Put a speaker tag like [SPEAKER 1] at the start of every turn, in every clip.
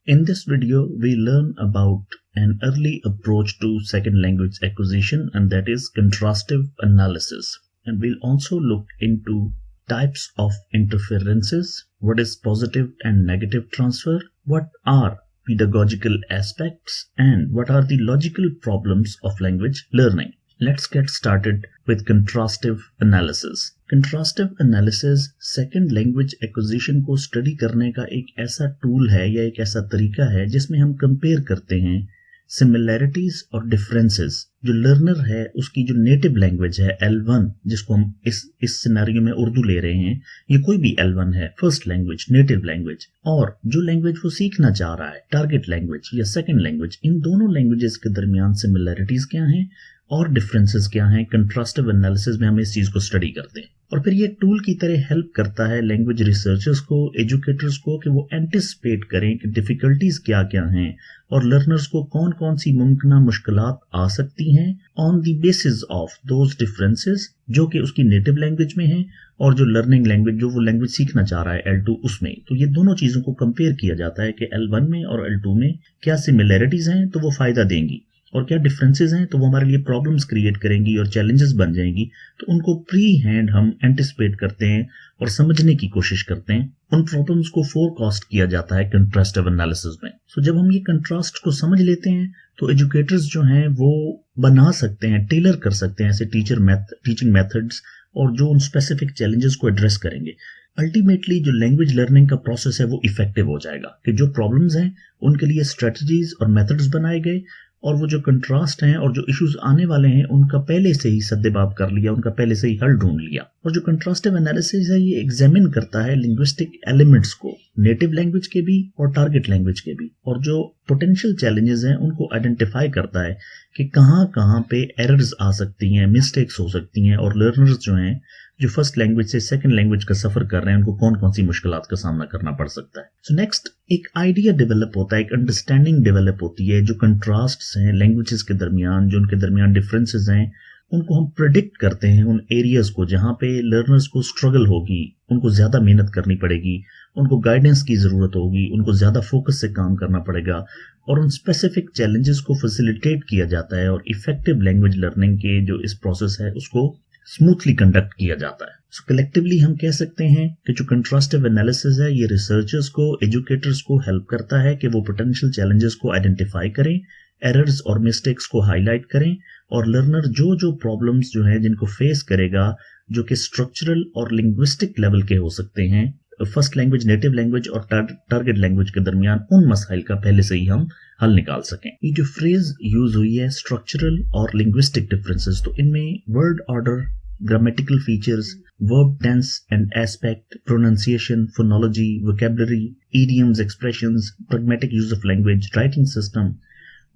[SPEAKER 1] In this video, we learn about an early approach to second language acquisition, and that is contrastive analysis. And we'll also look into types of interferences, what is positive and negative transfer, what are pedagogical aspects, and what are the logical problems of language learning. Let's get started with contrastive analysis. Contrastive analysis second language acquisition को study करने का एक ऐसा tool है या एक ऐसा तरीका है जिसमें हम कंपेयर करते हैं सिमिलैरिटीज और डिफरेंसेस जो लर्नर है उसकी जो नेटिव लैंग्वेज है L1 जिसको हम इस सिनेरियो में उर्दू ले रहे हैं, ये कोई भी L1 है, फर्स्ट लैंग्वेज, नेटिव लैंग्वेज, और जो लैंग्वेज वो सीखना चाह रहा है, टारगेट लैंग्वेज या सेकंड लैंग्वेज, इन दोनों लैंग्वेजेस के दरमियान सिमिलैरिटीज क्या हैं और डिफरेंसेस क्या हैं। कंट्रास्टिव एनालिसिस में हम इस चीज को स्टडी करते हैं और फिर ये टूल की तरह हेल्प करता है लैंग्वेज रिसर्चर्स को, एजुकेटर्स को, कि वो एंटिसिपेट करें कि डिफिकल्टीज क्या क्या हैं और लर्नर्स को कौन कौन सी मुमकिन मुश्किलात आ सकती हैं on the basis of those differences जो कि उसकी नेटिव लैंग्वेज में है और जो लर्निंग लैंग्वेज जो वो लैंग्वेज सीखना चाह रहा है L2 उसमें। तो ये दोनों चीजों को कंपेयर किया जाता है कि L1 में और L2 में क्या सिमिलैरिटीज हैं तो वो फायदा देंगी और क्या डिफरेंसेस हैं तो वो हमारे लिए प्रॉब्लम्स क्रिएट करेंगी और चैलेंजेस बन जाएंगी। तो उनको प्री हैंड हम एंटिसिपेट करते हैं और समझने की कोशिश करते हैं। उन प्रॉब्लम्स को फोरकास्ट किया जाता है कंट्रास्टिव एनालिसिस में। सो जब हम ये कंट्रास्ट को समझ लेते हैं तो एजुकेटर्स जो हैं वो बना सकते हैं, टेलर कर सकते हैं ऐसे टीचिंग मेथड्स और जो उन स्पेसिफिक चैलेंजेस को एड्रेस करेंगे। अल्टीमेटली जो लैंग्वेज लर्निंग का प्रोसेस है वो इफेक्टिव हो जाएगा कि जो प्रॉब्लम्स हैं उनके लिए स्ट्रेटजीज और मेथड्स बनाए गए और वो जो कंट्रास्ट हैं और जो इश्यूज आने वाले हैं उनका पहले से ही सद्देबाब कर लिया, उनका पहले से ही हल ढूंढ लिया। और जो कंट्रास्टिव एनालिसिस है ये एग्जामिन करता है लिंग्विस्टिक एलिमेंट्स को, नेटिव लैंग्वेज के भी और टारगेट लैंग्वेज के भी, और जो पोटेंशियल चैलेंजेस हैं उनको आइडेंटिफाई करता है कि कहाँ कहाँ पे एरर्स आ सकती हैं, मिस्टेक्स हो सकती हैं और लर्नर्स जो हैं जो फर्स्ट लैंग्वेज से सेकंड लैंग्वेज का सफर कर रहे हैं उनको कौन कौन सी मुश्किलात का सामना करना पड़ सकता है। सो नेक्स्ट एक आइडिया डेवलप होता है, एक अंडरस्टैंडिंग डेवलप होती है। जो कंट्रास्ट्स हैं लैंग्वेजेस के दरमियान, जो उनके दरमियान डिफरेंसेस हैं, उनको हम प्रेडिक्ट करते हैं उन एरियाज को जहां पे लर्नर्स को स्ट्रगल होगी, उनको ज्यादा मेहनत करनी पड़ेगी, उनको गाइडेंस की जरूरत होगी, उनको ज्यादा फोकस से काम करना पड़ेगा और उन स्पेसिफिक चैलेंजेस को फैसिलिटेट किया जाता है और इफेक्टिव लैंग्वेज लर्निंग के जो इस प्रोसेस है उसको स्मूथली कंडक्ट किया जाता है। सो कलेक्टिवली हम कह सकते हैं कि जो कंट्रास्टिव एनालिसिस है ये रिसर्चर्स को, एजुकेटर्स को हेल्प करता है कि वो पोटेंशियल चैलेंजेस को आइडेंटिफाई करें, एरर्स और मिस्टेक्स को हाईलाइट करें और लर्नर जो प्रॉब्लम्स जो हैं जिनको फेस करेगा जो कि स्ट्रक्चरल और लिंग्विस्टिक लेवल के हो सकते हैं फर्स्ट लैंग्वेज, नेटिव लैंग्वेज और टारगेट लैंग्वेज के दरमियान, उन मसाइल का पहले से ही हम हल निकाल सकें। ये जो फ्रेज यूज हुई है स्ट्रक्चरल और लिंग्विस्टिक डिफरेंसेस, तो इनमें word order, grammatical features, verb tense and aspect, pronunciation, phonology, vocabulary, idioms, expressions, pragmatic use of language, writing system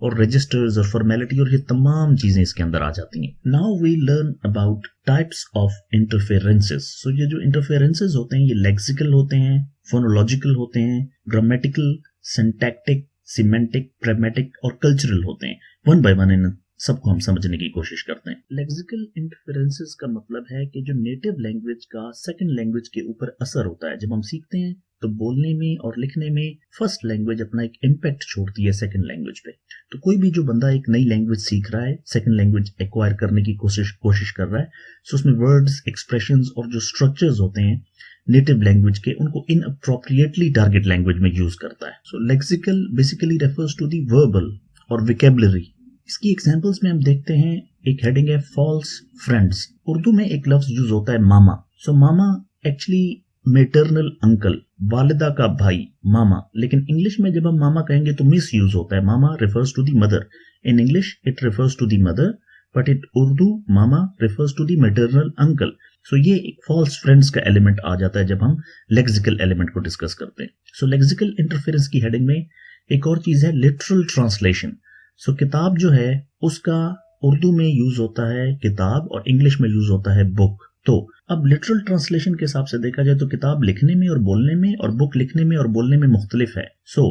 [SPEAKER 1] और registers और formality और ये तमाम चीजें इसके अंदर आ जाती हैं। Now we learn about types of interferences. So ये जो interferences होते हैं ये lexical होते हैं, phonological होते हैं, grammatical, syntactic, semantic, pragmatic और cultural होते हैं। One by one इन सबको हम समझने की कोशिश करते हैं। लेक्सिकल इंटरफेरेंसेस का मतलब है कि जो नेटिव लैंग्वेज का सेकंड लैंग्वेज के ऊपर असर होता है। जब हम सीखते हैं तो बोलने में और लिखने में फर्स्ट लैंग्वेज अपना एक इम्पैक्ट छोड़ती है सेकंड लैंग्वेज पे। तो कोई भी जो बंदा एक नई लैंग्वेज सीख रहा है, सेकंड लैंग्वेज एक्वायर करने की कोशिश कर रहा है, तो उसमें वर्ड्स, एक्सप्रेशंस और जो स्ट्रक्चर्स होते हैं नेटिव लैंग्वेज के उनको इनअप्रोप्रिएटली टारगेट लैंग्वेज में यूज करता है। So lexical basically refers to the verbal और वोकैबुलरी। इसकी एग्जांपल्स में हम देखते हैं, एक हेडिंग है फॉल्स फ्रेंड्स। उर्दू में एक लफ्ज यूज होता है मामा। सो मामा एक्चुअली मेटरनल अंकल, वालिदा का भाई, मामा। लेकिन इंग्लिश में जब हम मामा कहेंगे तो मिस यूज होता है। Mama refers to the mother. In English it refers to the mother, but in Urdu mama refers to the maternal uncle. So ये एक फॉल्स फ्रेंड्स का एलिमेंट आ जाता है जब हम लेक्सिकल एलिमेंट को डिस्कस करते हैं। सो लेक्सिकल इंटरफेरेंस की हेडिंग में एक और चीज है लिटरल ट्रांसलेशन। सो किताब जो है उसका उर्दू में यूज होता है किताब और इंग्लिश में यूज होता है बुक। तो अब लिटरल ट्रांसलेशन के हिसाब से देखा जाए तो किताब लिखने में और बोलने में और बुक लिखने में और बोलने में मुख्तलिफ है। सो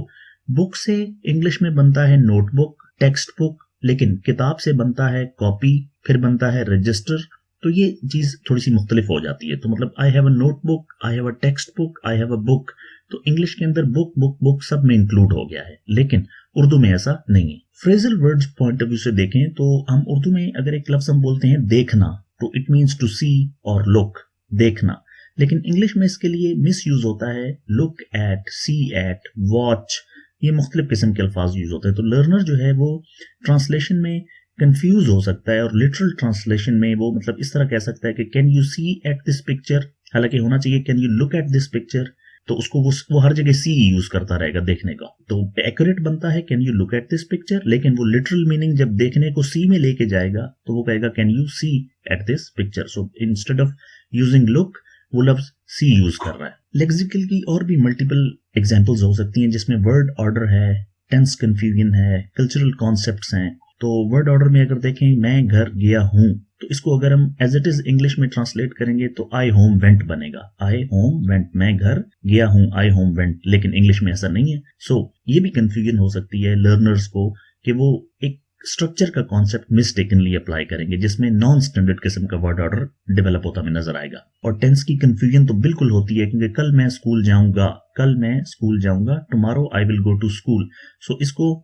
[SPEAKER 1] बुक से इंग्लिश में बनता है नोटबुक, टेक्स्ट बुक, लेकिन किताब से बनता है कॉपी, फिर बनता है रजिस्टर। तो ये चीज थोड़ी सी मुख्तलिफ हो जाती है। तो मतलब I have a notebook, I have a text book, I have a book. तो इंग्लिश के अंदर बुक बुक बुक सब में इंक्लूड हो गया है, लेकिन उर्दू में ऐसा नहीं है। Phrasal words point of view से देखें तो हम उर्दू में अगर एक लफ्ज हम बोलते हैं देखना, तो इट मीन्स टू सी और लुक, देखना। लेकिन इंग्लिश में इसके लिए मिस यूज होता है look at, see at, watch, ये मुख्तलिफ किस्म के अल्फाज यूज होते हैं। तो लर्नर जो है वो ट्रांसलेशन में कंफ्यूज हो सकता है, और लिटरल ट्रांसलेशन में वो मतलब इस तरह कह सकता है कि can you see at this picture, हालांकि होना चाहिए can you look at this picture. तो उसको वो हर जगह सी यूज करता रहेगा देखने का, तो एक्यूरेट बनता है can you look at this picture, लेकिन वो लिटरल मीनिंग जब देखने को सी में लेके जाएगा तो वो कहेगा can you see at this picture. So instead of using look वो लफ्ज सी यूज कर रहा है। लेक्सिकल की और भी मल्टीपल एग्जांपल्स हो सकती हैं जिसमें वर्ड ऑर्डर है, टेंस कंफ्यूजन है, कल्चरल कॉन्सेप्ट्स हैं। तो वर्ड ऑर्डर में अगर देखें मैं घर गया हूं, तो इसको अगर हम एज इट इज इंग्लिश में ट्रांसलेट करेंगे तो आई होम वेंट बनेगा। आई होम वेंट, मैं घर गया हूं, आई होम वेंट, लेकिन इंग्लिश में ऐसा नहीं है। सो ये भी कंफ्यूजन हो सकती है लर्नर्स को कि वो एक स्ट्रक्चर का कॉन्सेप्ट मिस्टेकनली अप्लाई करेंगे जिसमें नॉन स्टैंडर्ड किस्म का वर्ड ऑर्डर डेवलप होता हमें नजर आएगा। और टेंस की कंफ्यूजन तो बिल्कुल होती है, क्योंकि कल मैं स्कूल जाऊंगा, कल मैं स्कूल जाऊंगा, tomorrow I will go to school. So इसको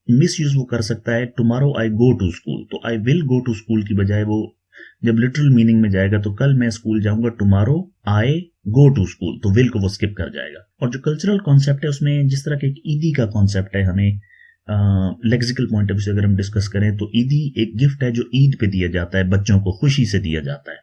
[SPEAKER 1] मिस यूज वो कर सकता है tomorrow I go to school, तो I will go to school की बजाय वो जब लिटरल मीनिंग में जाएगा तो कल मैं स्कूल जाऊंगा, tomorrow I go to school, तो विल को वो स्किप कर जाएगा। और जो कल्चरल कॉन्सेप्ट है उसमें जिस तरह के एक ईदी का कॉन्सेप्ट है, हमें लेक्सिकल पॉइंट ऑफ व्यू से अगर हम डिस्कस करें तो ईदी एक गिफ्ट है जो ईद पे दिया जाता है, बच्चों को खुशी से दिया जाता है।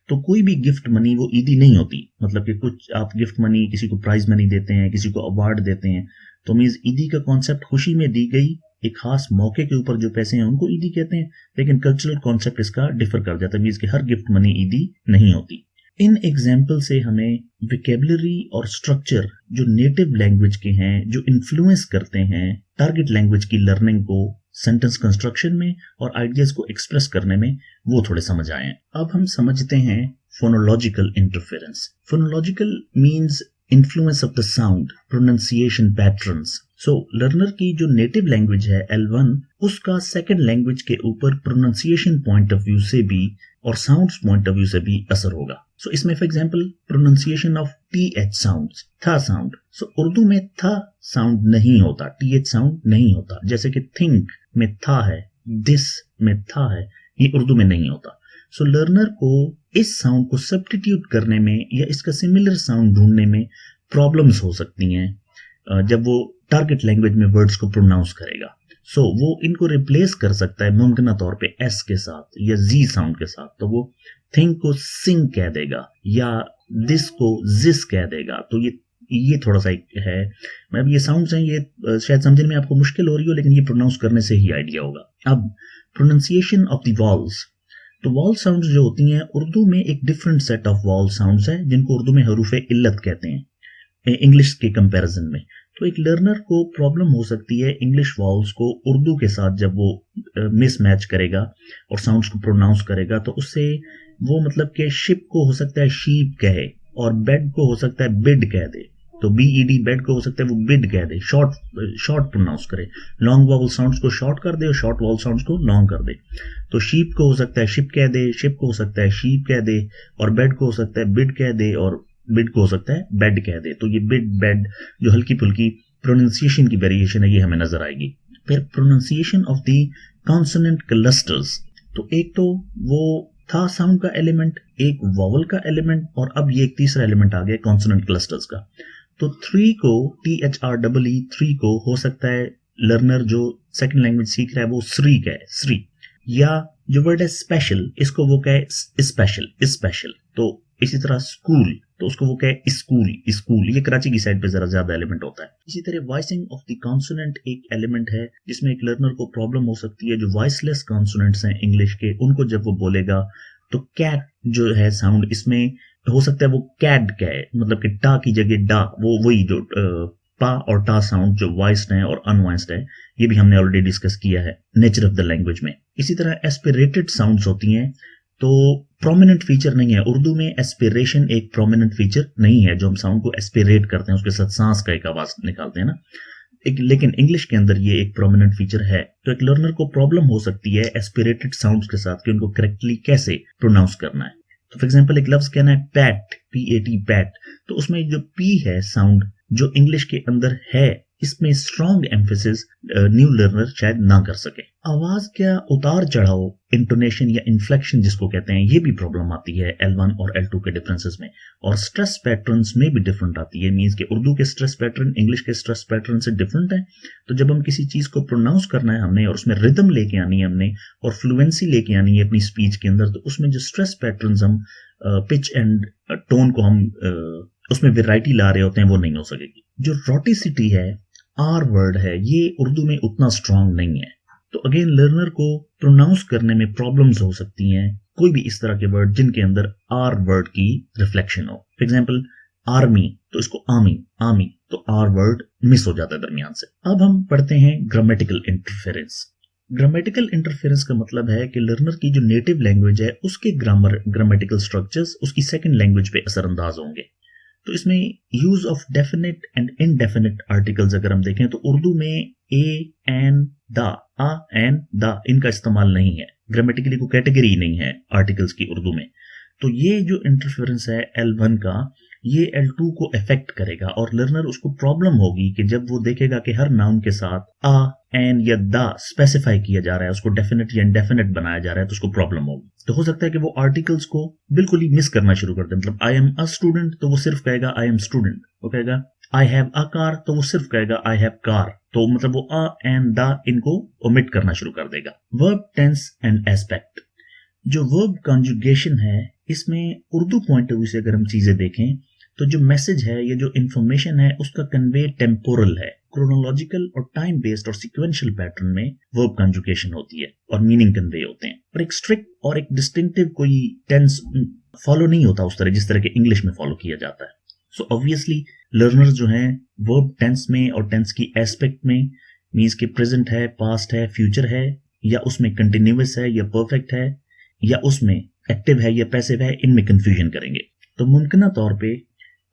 [SPEAKER 1] तो कोई भी गिफ्ट मनी वो ईदी नहीं होती, मतलब कि कुछ आप गिफ्ट मनी किसी को प्राइज मनी देते हैं, किसी को अवार्ड देते हैं, तो मींस ईदी का कॉन्सेप्ट खुशी में दी गई एक खास मौके के ऊपर जो पैसे हैं उनको ईदी कहते हैं, लेकिन कल्चरल कॉन्सेप्ट इसका डिफर कर जाता है, मींस कि हर गिफ्ट मनी ईदी नहीं होती। इन एग्जाम्पल से हमें विकेबलरी और स्ट्रक्चर जो नेटिव लैंग्वेज के हैं, जो इन्फ्लुएंस करते हैं टारगेट लैंग्वेज की लर्निंग को सेंटेंस कंस्ट्रक्शन में और आइडियाज को एक्सप्रेस करने में, वो थोड़े समझ आए हैं। अब हम समझते हैं phonological interference. Phonological means influence of the sound, pronunciation patterns. So learner की जो नेटिव लैंग्वेज है L1, उसका सेकंड लैंग्वेज के ऊपर प्रोनाउंसिएशन पॉइंट ऑफ व्यू से भी और साउंड्स पॉइंट ऑफ व्यू से भी असर होगा। सो इसमें for example pronunciation of TH sounds, था साउंड। सो उर्दू में था साउंड नहीं होता, TH साउंड नहीं होता, जैसे कि थिंक में था है, दिस में था है, ये उर्दू में नहीं होता। सो लर्नर को इस साउंड को सब्स्टिट्यूट करने में या इसका सिमिलर साउंड ढूंढने में प्रॉब्लम्स हो सकती हैं जब वो टारगेट लैंग्वेज में वर्ड्स को प्रोनाउंस करेगा। सो वो इनको रिप्लेस कर सकता है मुमकिन तौर पे S के साथ या Z साउंड के साथ। तो वो थिंक को सिंग कह देगा या दिस को जिस कह देगा। तो ये थोड़ा सा है, मतलब ये साउंड्स हैं, ये शायद समझने में आपको मुश्किल हो रही हो, लेकिन ये प्रोनाउंस करने से ही आइडिया होगा। अब प्रोनाउंसिएशन ऑफ द वॉल्स, तो वॉल साउंड्स जो होती हैं उर्दू में एक different set of wall sounds है जिनको उर्दू में हरूफ इल्लत कहते हैं इंग्लिश के कंपैरिजन में। तो एक लर्नर को प्रॉब्लम हो सकती है इंग्लिश वॉल्स को उर्दू के साथ जब वो मिसमैच करेगा और साउंड्स को प्रोनाउंस करेगा, तो उससे वो मतलब कि शिप को हो सकता है शीप कहे और बेड को हो सकता है बिड कह दे। तो BED बेड को हो सकता है वो बिड कह दे, शॉर्ट प्रोनाउंस करे, लॉन्ग वॉवल साउंड्स को शॉर्ट कर दे और शॉर्ट वॉवल साउंड्स को लॉन्ग कर दे। तो शीप को हो सकता है शिप कह दे, शिप को हो सकता है शीप कह दे, और बेड को हो सकता है बिड कह दे, और बिड को हो सकता है बेड कह दे। तो ये बिड बेड जो हल्की फुल्की प्रोनाउंसिएशन की वेरिएशन है ये हमें नजर आएगी। फिर pronunciation of the consonant clusters, तो एक तो वो था साउंड का एलिमेंट, एक वॉवल का एलिमेंट, और अब ये एक तीसरा एलिमेंट आ गया कॉन्सोनेंट क्लस्टर्स का। तो 3 को THREE 3 को हो सकता है लर्नर जो सेकंड लैंग्वेज सीख रहा है वो श्री कहे, श्री, या जो वर्ड है स्पेशल इसको वो कहे स्पेशल। तो इसी तरह स्कूल, तो उसको वो कहे स्कूल, ये कराची की साइड पे जरा ज्यादा एलिमेंट होता है। इसी तरह वॉइसिंग ऑफ द कॉन्सोनेंट एक एलिमेंट है जिसमें एक लर्नर को प्रॉब्लम हो सकती है जो वॉइसलेस कॉन्सोनेंट्स हैं इंग्लिश के, उनको जब वो बोलेगा तो कैट जो है साउंड इसमें हो सकता है वो कैड कहे, मतलब कि टा की जगह डा, वो वही जो पा और टा साउंड जो वॉइस्ड है और अनवॉइस्ड है, ये भी हमने ऑलरेडी डिस्कस किया है नेचर ऑफ द लैंग्वेज में। इसी तरह एस्पिरेटेड साउंड्स होती हैं, तो प्रोमिनेंट फीचर नहीं है उर्दू में, एस्पिरेशन एक प्रोमिनेंट फीचर नहीं है, जो हम साउंड को एस्पिरेट करते हैं उसके साथ सांस का एक आवाज निकालते हैं ना, लेकिन इंग्लिश के अंदर ये एक प्रोमिनेंट फीचर है। तो एक लर्नर को प्रॉब्लम हो सकती है एस्पिरेटेड साउंड्स के साथ कि उनको करेक्टली कैसे प्रोनाउंस करना है। तो फॉर एग्जांपल एक लफ्ज कहना है पैट, PAT पैट, तो उसमें जो P है साउंड जो इंग्लिश के अंदर है इसमें स्ट्रॉन्ग एम्फेसिस न्यू लर्नर शायद ना कर सके। आवाज क्या उतार चढ़ाव, इंटोनेशन या इन्फ्लेक्शन जिसको कहते हैं, ये भी प्रॉब्लम आती है L1 और L2 के डिफरेंसेस में। और स्ट्रेस पैटर्न्स में भी डिफरेंट आती है, मींस के उर्दू के स्ट्रेस पैटर्न इंग्लिश के स्ट्रेस पैटर्न से डिफरेंट है। तो जब हम किसी चीज को प्रोनाउंस करना है हमने और उसमें रिदम लेके आनी है हमने और फ्लुएंसी लेके आनी है अपनी स्पीच के अंदर, तो उसमें जो स्ट्रेस पैटर्न्स हम पिच एंड टोन को हम उसमें वेराइटी ला रहे होते हैं वो नहीं हो सकेगी। जो रॉटिसिटी है, आर वर्ड है, ये उर्दू में उतना स्ट्रांग नहीं है। तो अगेन लर्नर को प्रोनाउंस करने में प्रॉब्लम्स हो सकती हैं कोई भी इस तरह के वर्ड जिनके अंदर आर वर्ड की रिफ्लेक्शन हो। फॉर एग्जाम्पल आर्मी, तो इसको आमी, आमी, तो आर वर्ड मिस हो जाता है दरमियान से। अब हम पढ़ते हैं ग्रामेटिकल इंटरफेरेंस। ग्रामेटिकल इंटरफेरेंस का मतलब है कि लर्नर की जो नेटिव लैंग्वेज है उसके ग्रामेटिकल स्ट्रक्चर्स उसकी सेकंड लैंग्वेज पे असरअंदाज होंगे। तो इसमें use of definite and indefinite articles अगर हम देखें तो उर्दू में ए, एन, दा, आ, एन, दा इनका इस्तेमाल नहीं है। ग्रामेटिकली को कैटेगरी नहीं है आर्टिकल्स की उर्दू में। तो ये जो इंटरफेरेंस है L1 का, ये L2 को इफेक्ट करेगा और लर्नर उसको प्रॉब्लम होगी कि जब वो देखेगा कि हर नाउन के साथ आ, एन या दा स्पेसिफाई किया जा रहा है, उसको डेफिनेट या इनडेफिनेट बनाया जा रहा है, तो उसको प्रॉब्लम होगी। तो हो सकता है कि वो आर्टिकल्स को बिल्कुल ही मिस करना शुरू कर दे। मतलब आई एम अ स्टूडेंट तो वो सिर्फ कहेगा आई एम स्टूडेंट, वो कहेगा आई हैव अ कार तो वो सिर्फ कहेगा आई हैव कार। तो मतलब वो अ, एन, दा इनको ओमिट करना शुरू कर देगा। Verb, tense and aspect. जो वर्ब कॉन्जुगेशन है इसमें उर्दू पॉइंट ऑफ व्यू से अगर हम चीजें देखें तो जो मैसेज है या जो इंफॉर्मेशन है उसका कन्वे टेम्पोरल है। क्रोनोलॉजिकल और टाइम बेस्ड और सिक्वेंशियल पैटर्न में वर्ब कॉन्जुगेशन होती है और मीनिंग कन्वे होते हैं। और एक स्ट्रिक्ट और एक डिस्टिंक्टिव कोई टेंस फॉलो नहीं होता उस तरह जिस तरह के इंग्लिश में फॉलो किया जाता है। सो ऑब्वियसली लर्नर्स जो हैं वर्ब टेंस में और टेंस की एस्पेक्ट में, मीन्स के प्रेजेंट है, पास्ट है, फ्यूचर है, या उसमें कंटिन्यूअस है या परफेक्ट है, या उसमें एक्टिव है या पैसिव है, इनमें कंफ्यूजन करेंगे। तो मुमकिना तौर पे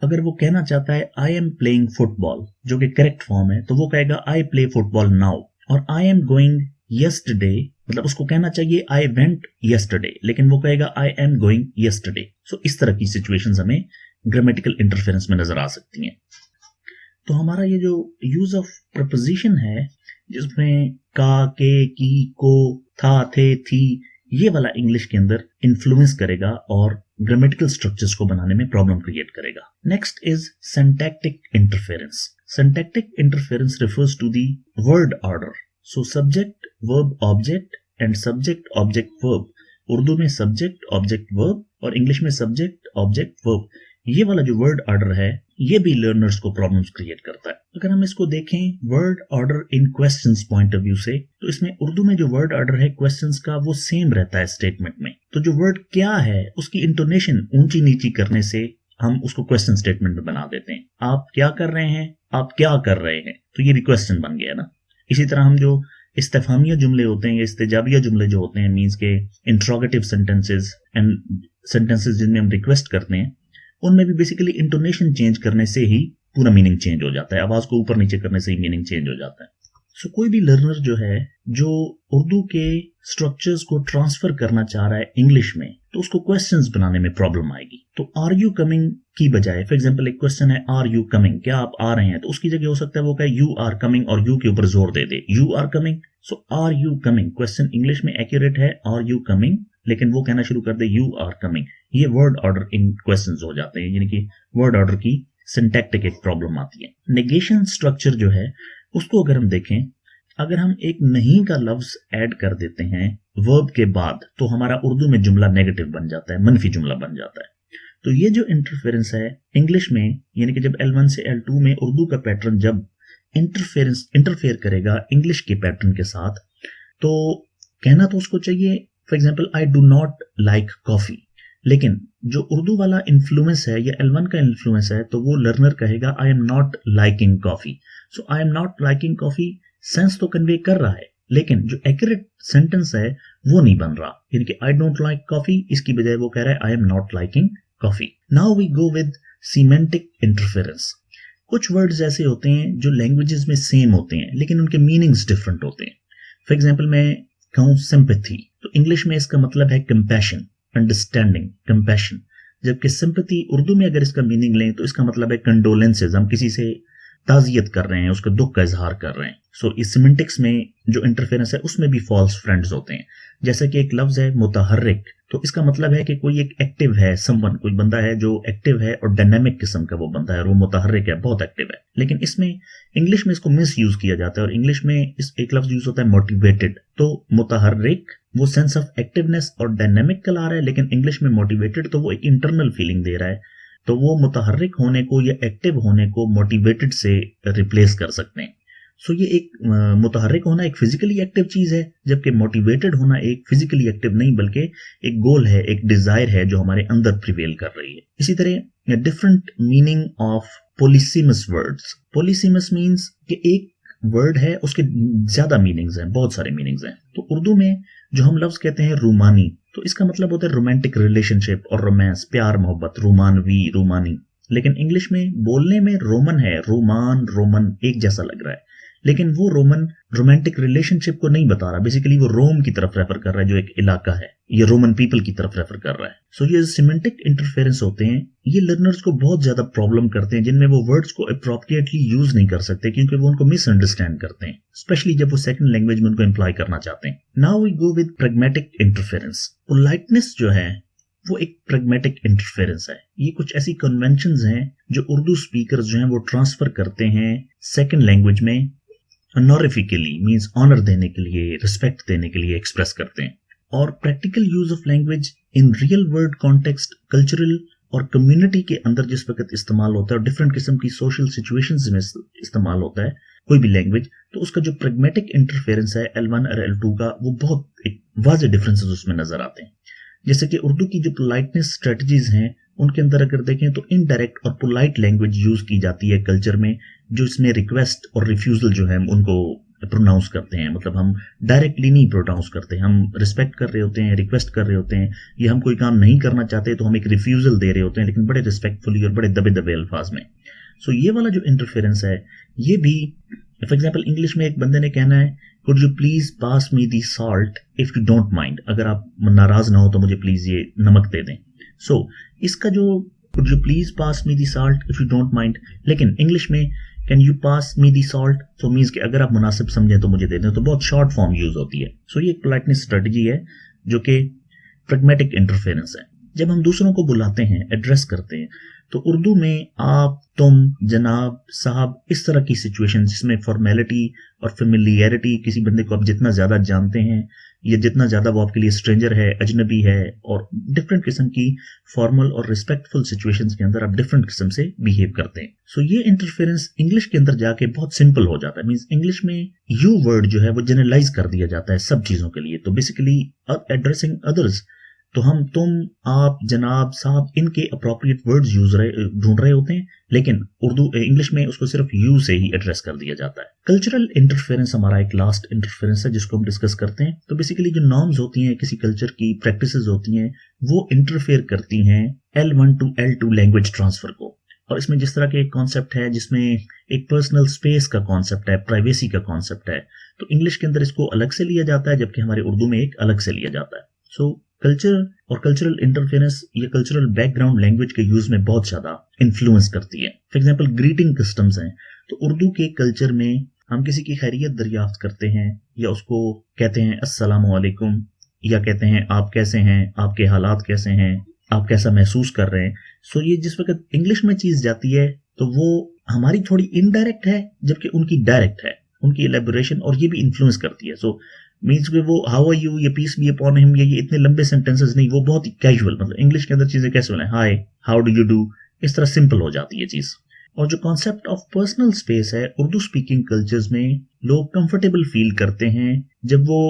[SPEAKER 1] अगर वो कहना चाहता है आई एम प्लेइंग फुटबॉल, जो कि करेक्ट फॉर्म है, तो वो कहेगा आई प्ले फुटबॉल नाउ। और आई एम गोइंग यस्टरडे, मतलब उसको कहना चाहिए आई वेंट यस्टरडे, लेकिन वो कहेगा आई एम गोइंग यस्टरडे। सो इस तरह की सिचुएशंस हमें ग्रामेटिकल इंटरफेरेंस में नजर आ सकती हैं। तो हमारा ये जो यूज ऑफ प्रपोजिशन है जिसमें का, के, की, को, था, थे, थी, ये वाला इंग्लिश के अंदर इन्फ्लुएंस करेगा और ग्रामेटिकल स्ट्रक्चर्स को बनाने में प्रॉब्लम क्रिएट करेगा। Next is syntactic interference. Syntactic interference refers to the word order. So subject, verb, object and subject, object, verb. Urdu में सब्जेक्ट, ऑब्जेक्ट, वर्ब और इंग्लिश में सब्जेक्ट, ऑब्जेक्ट, वर्ब। ये वाला जो वर्ड ऑर्डर है ये भी लर्नर्स को प्रॉब्लम्स क्रिएट करता है। अगर हम इसको देखें word order in questions point of view से, तो इसमें उर्दू में जो वर्ड ऑर्डर है क्वेश्चंस का वो सेम रहता है स्टेटमेंट में। तो जो वर्ड क्या है उसकी इंटोनेशन ऊंची नीची करने से हम उसको क्वेश्चन स्टेटमेंट में बना देते हैं। आप क्या कर रहे हैं, आप क्या कर रहे हैं, तो ये भी क्वेश्चन बन गया ना। इसी तरह हम जो इस्तेफामिया जुमले होते हैं या इस्तेजाबिया जुमले जो होते हैं, मीन्स के इंट्रोगेटिव सेंटेंसेस एंड सेंटेंसेस जिनमें हम रिक्वेस्ट करते हैं, उनमें भी बेसिकली इंटोनेशन चेंज करने से ही पूरा मीनिंग चेंज हो जाता है। आवाज को ऊपर नीचे करने से ही मीनिंग चेंज हो जाता है। सो कोई भी लर्नर जो है जो उर्दू के स्ट्रक्चर्स को ट्रांसफर करना चाह रहा है इंग्लिश में, तो उसको क्वेश्चंस बनाने में प्रॉब्लम आएगी। तो आर यू कमिंग की बजाय, फॉर एग्जांपल एक क्वेश्चन है आर यू कमिंग, क्या आप आ रहे हैं, तो उसकी जगह हो सकता है वो कहे यू आर कमिंग और यू के ऊपर जोर दे दे, you are coming. So are you coming question English में एक्यूरेट है आर यू कमिंग, लेकिन वो कहना शुरू कर दे यू आर कमिंग। ये वर्ड ऑर्डर इन क्वेश्चंस हो जाते हैं, यानी कि वर्ड ऑर्डर की सिंटैक्टिक एक प्रॉब्लम आती है। नेगेशन स्ट्रक्चर जो है उसको अगर हम देखें, अगर हम एक नहीं का लफ्ज ऐड कर देते हैं वर्ब के बाद, तो हमारा उर्दू में जुमला नेगेटिव बन जाता है, मनफी जुमला बन जाता है। तो ये जो इंटरफेरेंस है इंग्लिश में, यानी कि जब L1 से L2 में उर्दू का पैटर्न जब इंटरफेयर करेगा इंग्लिश के पैटर्न के साथ, तो कहना तो उसको चाहिए for example I do not like coffee, लेकिन जो उर्दू वाला इन्फ्लुएंस है या L1 का इन्फ्लुएंस है, तो वो लर्नर कहेगा आई am not liking coffee. So I am not liking coffee sense तो कन्वे कर रहा है, लेकिन जो एक्यूरेट सेंटेंस है वो नहीं बन रहा, यानी कि आई डोंट लाइक कॉफी, इसकी बजाय वो कह रहा है I am not liking coffee. Now we go with semantic interference. कुछ वर्ड्स ऐसे होते हैं जो लैंग्वेजेस में सेम होते हैं लेकिन उनके मीनिंग्स डिफरेंट होते हैं। फॉर एग्जाम्पल मैं कहूँ सिंपैथी, तो इंग्लिश में इसका मतलब है कंपैशन, अंडरस्टैंडिंग, कंपैशन, जबकि सिंपैथी उर्दू में अगर इसका मीनिंग लें तो इसका मतलब है कंडोलेंसेज, हम किसी से ताजियत कर रहे हैं, उसके दुख का इजहार कर रहे हैं। सो इस सिमेंटिक्स में जो इंटरफेरेंस है उसमें भी फॉल्स फ्रेंड्स होते हैं। जैसे कि एक लफ्ज है मुतहर्रिक, तो इसका मतलब है कि कोई एक एक्टिव है, समवन, कोई बंदा है जो एक्टिव है और डायनामिक किस्म का वो बंदा है और वो मुतहर्रिक है, बहुत एक्टिव है। लेकिन इसमें इंग्लिश में इसको मिस यूज किया जाता है और इंग्लिश में इस एक लफ्ज यूज होता है मोटिवेटेड। तो मुतहर्रिक वो सेंस ऑफ एक्टिवनेस और डायनामिक का ला रहा है, लेकिन इंग्लिश में मोटिवेटेड तो वो एक इंटरनल फीलिंग दे रहा है। तो वो मुतहर्रिक होने को या एक्टिव होने को मोटिवेटेड से रिप्लेस कर सकते हैं। सो ये एक मुतहर्रिक होना एक फिजिकली एक्टिव चीज है, जबकि मोटिवेटेड होना एक फिजिकली एक्टिव नहीं बल्कि एक गोल है, एक डिजायर है जो हमारे अंदर प्रिवेल कर रही है। इसी तरह different meaning of polysemous words. Polysemous means कि एक वर्ड है उसके ज्यादा मीनिंग्स हैं, बहुत सारे मीनिंग्स हैं। तो उर्दू में जो हम लफ्ज कहते हैं रूमानी, तो इसका मतलब होता है रोमांटिक रिलेशनशिप और रोमांस, प्यार मोहब्बत, रोमानवी, रूमानी। लेकिन इंग्लिश में बोलने में रोमन है, रोमान रोमन एक जैसा लग रहा है, लेकिन वो रोमन रोमांटिक रिलेशनशिप को नहीं बता रहा। बेसिकली वो रोम की तरफ रेफर कर रहा है, जो एक इलाका है, ये रोमन पीपल की तरफ रेफर कर रहा है। सो ये सिमेंटिक इंटरफेरेंस होते हैं, ये लर्नर्स को बहुत ज्यादा प्रॉब्लम करते हैं, जिनमें वो वर्ड्स को अप्रोप्रिएटली यूज नहीं कर सकते क्योंकि वो उनको मिसअंडरस्टैंड करते हैं, स्पेशली जब वो सेकंड लैंग्वेज में उनको एम्प्लॉय करना चाहते हैं। Now we go with pragmatic interference. Politeness जो है वो एक प्रैग्मेटिक इंटरफेरेंस है। ये कुछ ऐसी कन्वेंशंस हैं जो उर्दू स्पीकर्स जो हैं वो ट्रांसफर करते हैं सेकंड लैंग्वेज में, ऑनरिफिकली मींस ऑनर देने के लिए, रिस्पेक्ट देने के लिए एक्सप्रेस करते हैं। और practical use of language in real world context, cultural और कम्युनिटी के अंदर जिस वक्त इस्तेमाल होता है और डिफरेंट किस्म की सोशल सिचुएशंस में इस्तेमाल होता है कोई भी लैंग्वेज, तो उसका जो प्रैग्मेटिक इंटरफेरेंस है L1 और L2 का, वो बहुत एक वाज़ेह डिफरेंसेस उसमें नजर आते हैं। जैसे कि उर्दू की जो पोलाइटनेस स्ट्रेटजीज हैं उनके अंदर अगर देखें तो इनडायरेक्ट और पोलाइट लैंग्वेज यूज की जाती है कल्चर में, जो इसमें रिक्वेस्ट और रिफ्यूजल जो है उनको प्रोनाउंस करते हैं। मतलब हम डायरेक्टली नहीं प्रोनाउंस करते, हम रिस्पेक्ट कर रहे होते हैं, रिक्वेस्ट कर रहे होते हैं, या हम कोई काम नहीं करना चाहते तो हम एक रिफ्यूजल दे रहे होते हैं, लेकिन बड़े रिस्पेक्टफुली और बड़े दबे दबे अल्फाज में। सो ये वाला जो इंटरफेरेंस है ये भी, फॉर एग्जाम्पल इंग्लिश में एक बंदे ने कहना है could you please pass me the salt if you don't mind, अगर आप नाराज ना हो तो मुझे प्लीज ये नमक दे दें। सो इसका जो could you please pass me the salt if you don't mind, लेकिन इंग्लिश में can you pass me the salt, so means कि अगर आप मुनासिब समझें तो मुझे दे दें, तो बहुत शॉर्ट फॉर्म यूज होती है। सो ये एक पोलाइटनेस स्ट्रेटजी है जो कि प्रैग्मेटिक इंटरफेरेंस है। जब हम दूसरों को बुलाते हैं, एड्रेस करते हैं, तो उर्दू में आप, तुम, जनाब, साहब, इस तरह की सिचुएशन जिसमें फॉर्मेलिटी और फेमिलियरिटी, किसी बंदे को आप जितना ज्यादा जानते हैं या जितना ज्यादा वो आपके लिए स्ट्रेंजर है, अजनबी है, और डिफरेंट किस्म की फॉर्मल और रिस्पेक्टफुल सिचुएशंस के अंदर आप डिफरेंट किस्म से बिहेव करते हैं। सो ये इंटरफेरेंस इंग्लिश के अंदर जाके बहुत सिंपल हो जाता है। मींस इंग्लिश में यू वर्ड जो है वो जनरलाइज कर दिया जाता है सब चीजों के लिए। तो बेसिकली एड्रेसिंग अदर्स, तो हम तुम, आप, जनाब, साहब, इनके अप्रोप्रिएट वर्ड्स ढूंढ रहे होते हैं, लेकिन इंग्लिश में उसको सिर्फ यू से ही एड्रेस कर दिया जाता है। कल्चरल इंटरफेरेंस हमारा एक लास्ट इंटरफेरेंस है जिसको हम डिस्कस करते हैं। तो बेसिकली जो नॉर्म्स होती हैं, किसी कल्चर की प्रैक्टिसेस होती हैं, वो इंटरफेयर करती हैं L1 to L2 language transfer को। और इसमें जिस तरह के एक कॉन्सेप्ट है जिसमें एक पर्सनल स्पेस का कॉन्सेप्ट है, प्राइवेसी का कॉन्सेप्ट है, तो इंग्लिश के अंदर इसको अलग से लिया जाता है, जबकि हमारे उर्दू में एक अलग से लिया जाता है। सो कल्चर और कल्चरल इंटरफेरेंस या कल्चरल बैकग्राउंड लैंग्वेज के यूज में बहुत ज्यादा इन्फ्लुएंस करती है। फॉर एग्जांपल ग्रीटिंग कस्टम्स हैं, तो उर्दू के कल्चर में हम किसी की खैरियत दरियाफ्त करते हैं या उसको कहते हैं अस्सलामु अलैकुम, या कहते हैं आप कैसे हैं, आपके हालात कैसे हैं, आप कैसा महसूस कर रहे हैं। सो ये जिस वक्त इंग्लिश में चीज जाती है तो वो हमारी थोड़ी इनडायरेक्ट है, जबकि उनकी डायरेक्ट है, उनकी एलेबोरेशन, और ये भी इन्फ्लुएंस करती है। सो मीन्स कि वो हाउ आर यू, ये पीस बी अपॉन हिम, ये इतने लंबे सेंटेंसेस नहीं, वो बहुत ही कैजुअल, मतलब इंग्लिश के अंदर चीजें कैसे बोले, हाय, हाउ डू यू डू, इस तरह सिंपल हो जाती है चीज। और जो कॉन्सेप्ट ऑफ पर्सनल स्पेस है, उर्दू स्पीकिंग कल्चर्स में लोग कंफर्टेबल फील करते हैं जब वो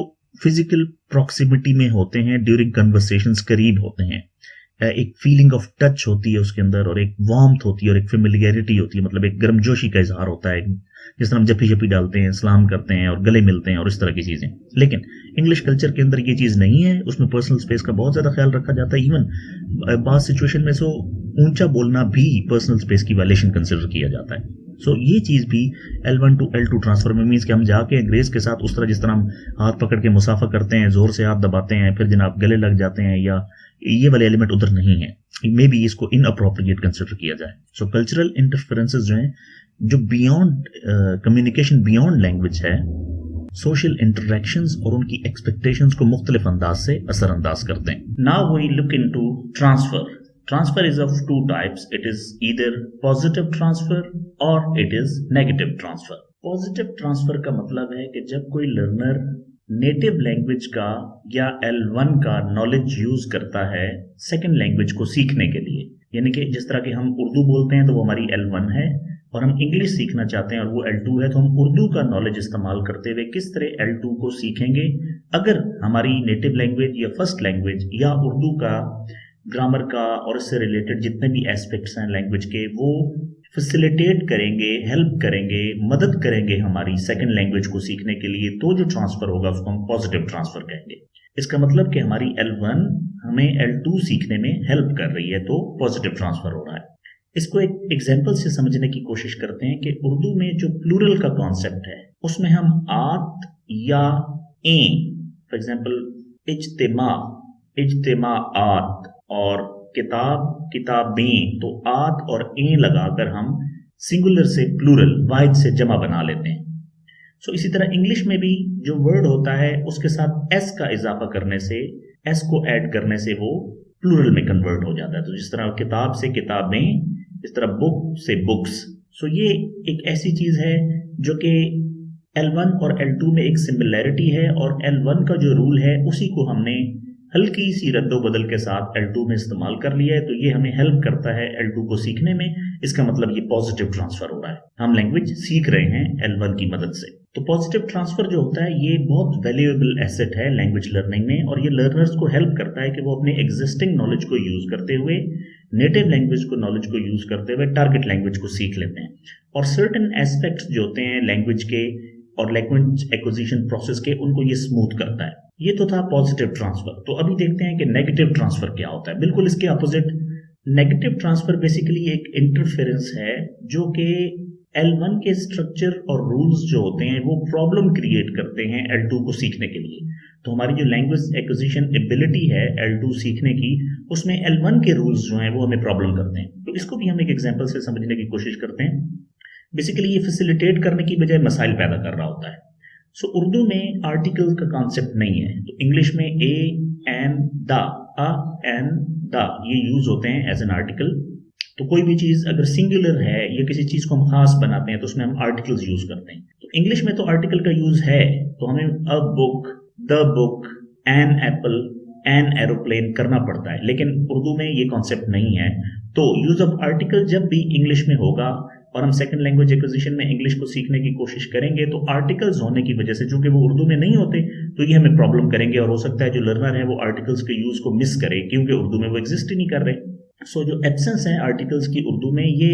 [SPEAKER 1] फिजिकल प्रॉक्सिमिटी में होते हैं, ड्यूरिंग कन्वर्सेशंस करीब होते हैं। एक फीलिंग ऑफ टच होती है उसके अंदर, और एक वार्मथ होती है, और एक फेमिलियरिटी होती है, मतलब एक गर्मजोशी का इजहार होता है, जिस तरह हम जप्पी जप्पी डालते हैं, सलाम करते हैं और गले मिलते हैं और इस तरह की चीजें। लेकिन इंग्लिश कल्चर के अंदर ये चीज नहीं है, उसमें पर्सनल स्पेस का बहुत ज्यादा ख्याल रखा जाता है। इवन बात सिचुएशन में सो ऊंचा बोलना भी पर्सनल स्पेस की वायलेशन कंसिडर किया जाता है। सो ये चीज भी L1 टू L2 ट्रांसफर में मीन्स कि हम जाके ग्रेस के साथ उस तरह जिस तरह हम हाथ पकड़ के मुसाफा करते हैं, जोर से हाथ दबाते हैं, फिर जनाब गले लग जाते हैं, या ये वाले एलिमेंट उधर नहीं है, मे बी इसको इनअप्रोप्रिएट कंसिडर किया जाए। सो कल्चरल इंटरफेरेंसेस जो हैं, जो बियॉन्ड कम्युनिकेशन बियॉन्ड लैंग्वेज है, सोशल इंटरेक्शंस और उनकी एक्सपेक्टेशंस को मुख्तलिफ अंदाज से असरअंदाज करते हैं। Now we look into transfer. Transfer is of two types, it is either positive transfer और it is negative transfer. Positive transfer का मतलब है कि जब कोई लर्नर नेटिव लैंग्वेज का या L1 का नॉलेज यूज करता है सेकेंड लैंग्वेज को सीखने के लिए, यानी कि जिस तरह के हम उर्दू बोलते हैं तो वो हमारी L1 है, और हम इंग्लिश सीखना चाहते हैं और वो L2 है, तो हम उर्दू का नॉलेज इस्तेमाल करते हुए किस तरह L2 को सीखेंगे। अगर हमारी नेटिव लैंग्वेज या फर्स्ट लैंग्वेज या उर्दू का ग्रामर का और इससे रिलेटेड जितने भी एस्पेक्ट्स हैं लैंग्वेज के, वो फैसिलिटेट करेंगे, हेल्प करेंगे, मदद करेंगे हमारी सेकंड लैंग्वेज को सीखने के लिए, तो जो ट्रांसफर होगा उसको हम पॉजिटिव ट्रांसफर कहेंगे। इसका मतलब कि हमारी L1 हमें L2 सीखने में हेल्प कर रही है, तो पॉजिटिव ट्रांसफर हो रहा है। इसको एक एग्जाम्पल से समझने की कोशिश करते हैं कि उर्दू में जो प्लूरल का कॉन्सेप्ट है उसमें हम आत या ए, फॉर एग्जाम्पल इज्तिमा, इज्तिमा आत, और किताब, किताबें, तो आत और ए लगाकर हम सिंगुलर से प्लूरल, वाहिद से जमा बना लेते हैं। सो इसी तरह इंग्लिश में भी जो वर्ड होता है उसके साथ एस का इजाफा करने से, एस को ऐड करने से वो प्लूरल में कन्वर्ट हो जाता है। तो जिस तरह किताब से किताबें, इस तरह बुक से बुक्स। सो ये एक ऐसी चीज है जो कि L1 और L2 में एक सिमिलैरिटी है, और L1 का जो रूल है उसी को हमने हल्की सी रद्दो बदल के साथ L2 में इस्तेमाल कर लिया है, तो ये हमें हेल्प करता है L2 को सीखने में। इसका मतलब ये पॉजिटिव ट्रांसफर हो रहा है, हम लैंग्वेज सीख रहे हैं L1 की मदद से। तो पॉजिटिव ट्रांसफर जो होता है ये बहुत वैल्यूएबल एसेट है लैंग्वेज लर्निंग में, और ये लर्नर्स को हेल्प करता है कि वो अपने एग्जिस्टिंग नॉलेज को यूज करते हुए, नेटिव लैंग्वेज को नॉलेज को यूज करते हुए टारगेट लैंग्वेज को सीख लेते हैं। और सर्टेन एस्पेक्ट्स जो होते हैं लैंग्वेज के और लैंग्वेज एक्विजिशन प्रोसेस के, उनको ये स्मूथ करता है। ये तो था पॉजिटिव ट्रांसफर। तो अभी देखते हैं कि नेगेटिव ट्रांसफर क्या होता है। बिल्कुल इसके अपोजिट, नेगेटिव ट्रांसफर बेसिकली एक इंटरफेरेंस है जो कि L1 के स्ट्रक्चर और रूल्स जो होते हैं वो प्रॉब्लम क्रिएट करते हैं L2 को सीखने के लिए। तो हमारी जो लैंग्वेज एक्विजिशन एबिलिटी है L2 सीखने की, उसमें L1 के रूल्स जो हैं वो हमें प्रॉब्लम करते हैं। तो इसको भी हम एक एग्जांपल से समझने की कोशिश करते हैं। बेसिकली ये फैसिलिटेट करने की बजाय मसाइल पैदा कर रहा होता है। सो उर्दू में आर्टिकल का कॉन्सेप्ट नहीं है, तो इंग्लिश में a, an, the, a, an, the ये यूज होते हैं एज एन आर्टिकल। तो कोई भी चीज अगर सिंगुलर है या किसी चीज को हम खास बनाते हैं तो उसमें हम आर्टिकल्स यूज करते हैं। तो इंग्लिश में तो आर्टिकल का यूज है, तो हमें a book, the book, an apple, an aeroplane करना पड़ता है, लेकिन उर्दू में ये कॉन्सेप्ट नहीं है। तो यूज ऑफ आर्टिकल जब भी इंग्लिश में होगा और हम सेकंड लैंग्वेज एक्विजिशन में इंग्लिश को सीखने की कोशिश करेंगे, तो आर्टिकल्स होने की वजह से, चूंकि वो उर्दू में नहीं होते, तो ये हमें प्रॉब्लम करेंगे, और हो सकता है जो लर्नर है वो आर्टिकल्स के यूज को मिस करे क्योंकि उर्दू में वो एग्जिस्ट ही नहीं कर रहे। सो जो एब्सेंस है आर्टिकल्स की उर्दू में, ये